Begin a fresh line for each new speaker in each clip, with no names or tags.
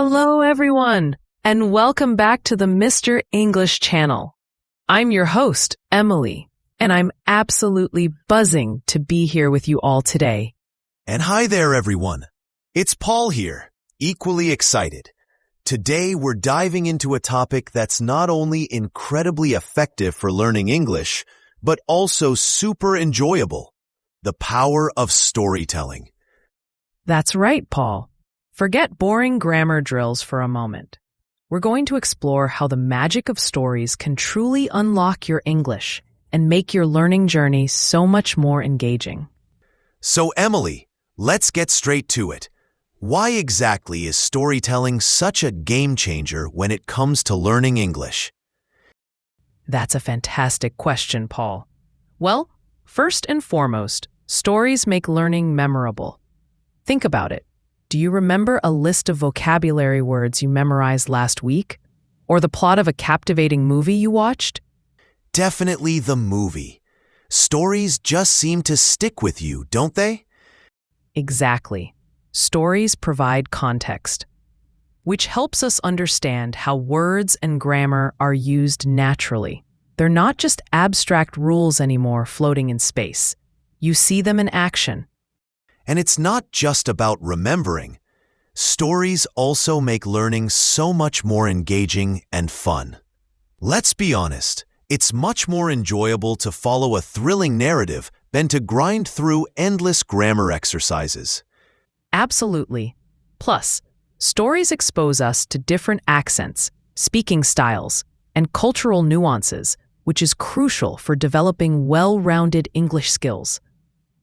Hello, everyone, and welcome back to the Mr. English channel. I'm your host, Emily, and I'm absolutely buzzing to be here with you all today.
And hi there, everyone. It's Paul here, equally excited. Today, we're diving into a topic that's not only incredibly effective for learning English, but also super enjoyable: the power of storytelling.
That's right, Paul. Forget boring grammar drills for a moment. We're going to explore how the magic of stories can truly unlock your English and make your learning journey so much more engaging.
So, Emily, let's get straight to it. Why exactly is storytelling such a game changer when it comes to learning English?
That's a fantastic question, Paul. Well, first and foremost, stories make learning memorable. Think about it. Do you remember a list of vocabulary words you memorized last week? Or the plot of a captivating movie you watched?
Definitely the movie. Stories just seem to stick with you, don't they?
Exactly. Stories provide context, which helps us understand how words and grammar are used naturally. They're not just abstract rules anymore floating in space. You see them in action.
And it's not just about remembering. Stories also make learning so much more engaging and fun. Let's be honest, it's much more enjoyable to follow a thrilling narrative than to grind through endless grammar exercises.
Absolutely. Plus, stories expose us to different accents, speaking styles, and cultural nuances, which is crucial for developing well-rounded English skills.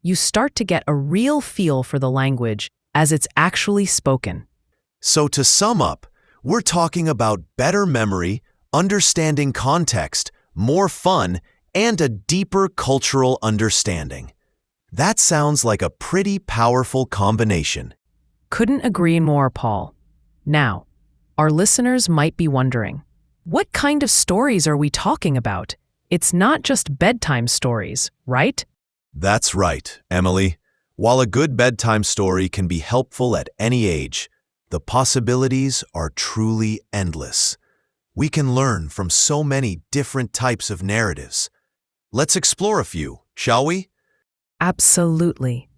You start to get a real feel for the language as it's actually spoken.
So to sum up, we're talking about better memory, understanding context, more fun, and a deeper cultural understanding. That sounds like a pretty powerful combination.
Couldn't agree more, Paul. Now, our listeners might be wondering, what kind of stories are we talking about? It's not just bedtime stories, right?
That's right, Emily. While a good bedtime story can be helpful at any age, the possibilities are truly endless. We can learn from so many different types of narratives. Let's explore a few, shall we?
Absolutely.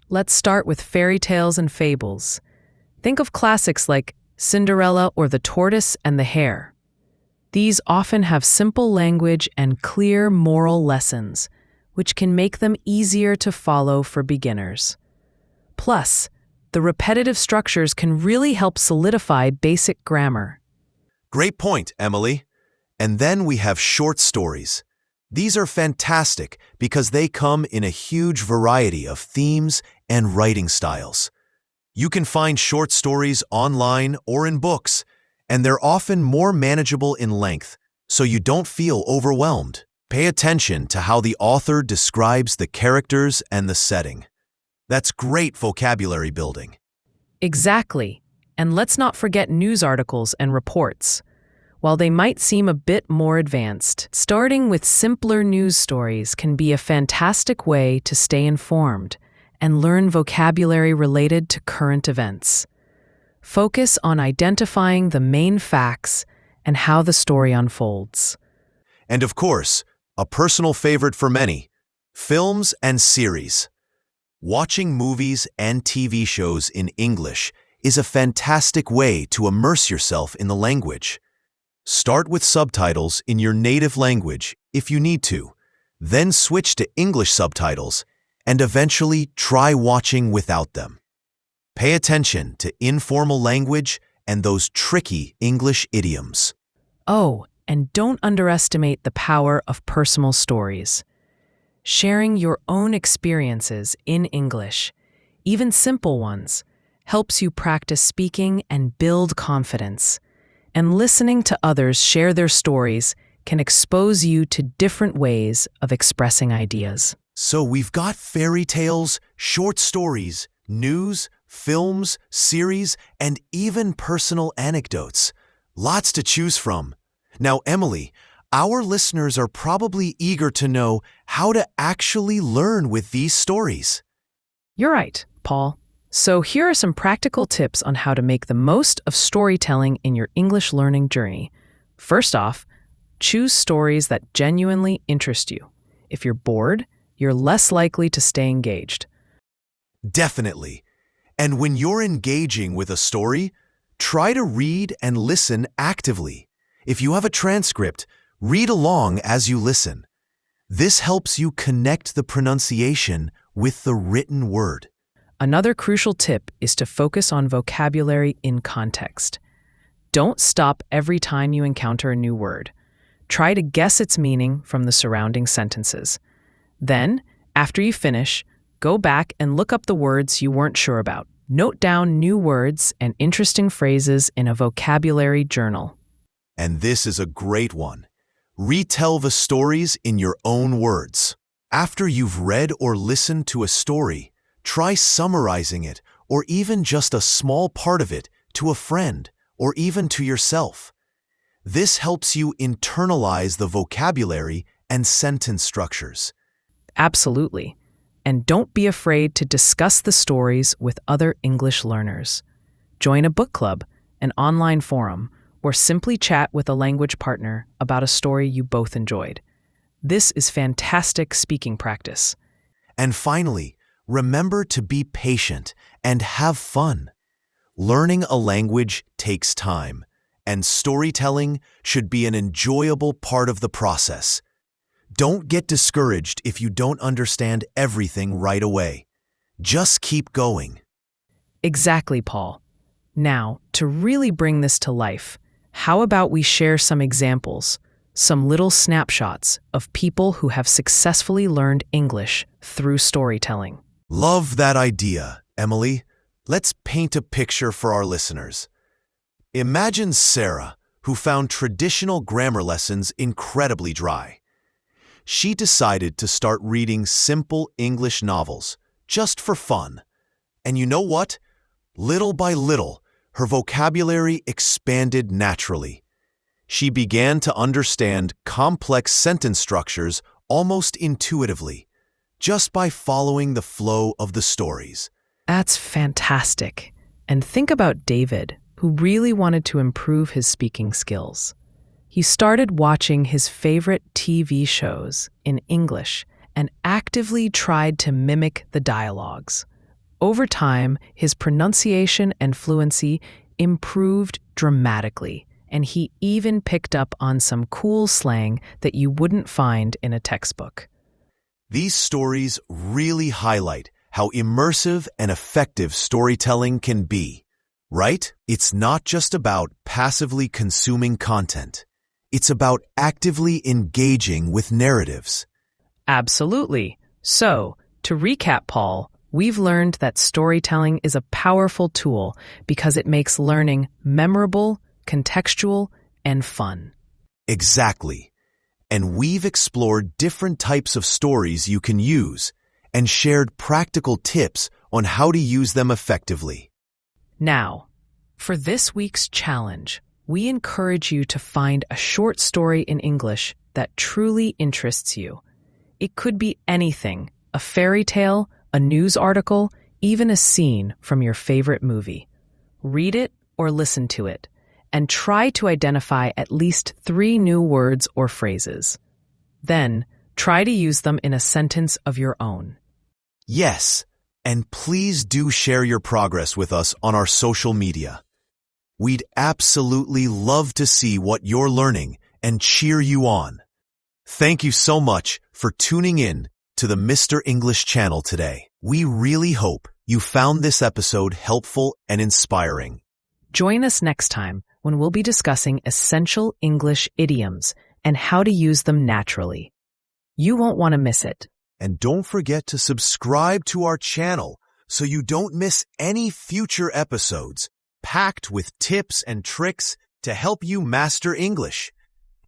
Let's start with fairy tales and fables. Think of classics like Cinderella or The Tortoise and the Hare. These often have simple language and clear moral lessons, which can make them easier to follow for beginners. Plus, the repetitive structures can really help solidify basic grammar.
Great point, Emily. And then we have short stories. These are fantastic because they come in a huge variety of themes and writing styles. You can find short stories online or in books, and they're often more manageable in length, so you don't feel overwhelmed. Pay attention to how the author describes the characters and the setting. That's great vocabulary building.
Exactly. And let's not forget news articles and reports. While they might seem a bit more advanced, starting with simpler news stories can be a fantastic way to stay informed and learn vocabulary related to current events. Focus on identifying the main facts and how the story unfolds.
And of course, a personal favorite for many: films and series. Watching movies and TV shows in English is a fantastic way to immerse yourself in the language. Start with subtitles in your native language if you need to, then switch to English subtitles, and eventually try watching without them. Pay attention to informal language and those tricky English idioms.
Oh, and don't underestimate the power of personal stories. Sharing your own experiences in English, even simple ones, helps you practice speaking and build confidence. And listening to others share their stories can expose you to different ways of expressing ideas.
So we've got fairy tales, short stories, news, films, series, and even personal anecdotes. Lots to choose from. Now, Emily, our listeners are probably eager to know how to actually learn with these stories.
You're right, Paul. So here are some practical tips on how to make the most of storytelling in your English learning journey. First off, choose stories that genuinely interest you. If you're bored, you're less likely to stay engaged.
Definitely. And when you're engaging with a story, try to read and listen actively. If you have a transcript, read along as you listen. This helps you connect the pronunciation with the written word.
Another crucial tip is to focus on vocabulary in context. Don't stop every time you encounter a new word. Try to guess its meaning from the surrounding sentences. Then, after you finish, go back and look up the words you weren't sure about. Note down new words and interesting phrases in a vocabulary journal.
And this is a great one. Retell the stories in your own words. After you've read or listened to a story, try summarizing it or even just a small part of it to a friend or even to yourself. This helps you internalize the vocabulary and sentence structures.
Absolutely. And don't be afraid to discuss the stories with other English learners. Join a book club, an online forum, or simply chat with a language partner about a story you both enjoyed. This is fantastic speaking practice.
And finally, remember to be patient and have fun. Learning a language takes time, and storytelling should be an enjoyable part of the process. Don't get discouraged if you don't understand everything right away. Just keep going.
Exactly, Paul. Now, to really bring this to life, how about we share some examples, some little snapshots of people who have successfully learned English through storytelling?
Love that idea, Emily. Let's paint a picture for our listeners. Imagine Sarah, who found traditional grammar lessons incredibly dry. She decided to start reading simple English novels, just for fun. And you know what? Little by little, her vocabulary expanded naturally. She began to understand complex sentence structures almost intuitively, just by following the flow of the stories.
That's fantastic. And think about David, who really wanted to improve his speaking skills. He started watching his favorite TV shows in English and actively tried to mimic the dialogues. Over time, his pronunciation and fluency improved dramatically, and he even picked up on some cool slang that you wouldn't find in a textbook.
These stories really highlight how immersive and effective storytelling can be, right? It's not just about passively consuming content. It's about actively engaging with narratives.
Absolutely. So, to recap, Paul, we've learned that storytelling is a powerful tool because it makes learning memorable, contextual, and fun.
Exactly. And we've explored different types of stories you can use and shared practical tips on how to use them effectively.
Now, for this week's challenge, we encourage you to find a short story in English that truly interests you. It could be anything, a fairy tale, a news article, even a scene from your favorite movie. Read it or listen to it, and try to identify at least 3 new words or phrases. Then, try to use them in a sentence of your own.
Yes, and please do share your progress with us on our social media. We'd absolutely love to see what you're learning and cheer you on. Thank you so much for tuning in to the Mr. English channel today. We really hope you found this episode helpful and inspiring.
Join us next time when we'll be discussing essential English idioms and how to use them naturally. You won't want to miss it.
And don't forget to subscribe to our channel so you don't miss any future episodes packed with tips and tricks to help you master English.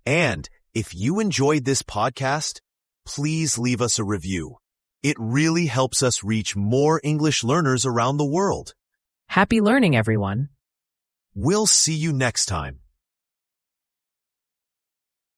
And if you enjoyed this podcast, please leave us a review. It really helps us reach more English learners around the world.
Happy learning, everyone.
We'll see you next time.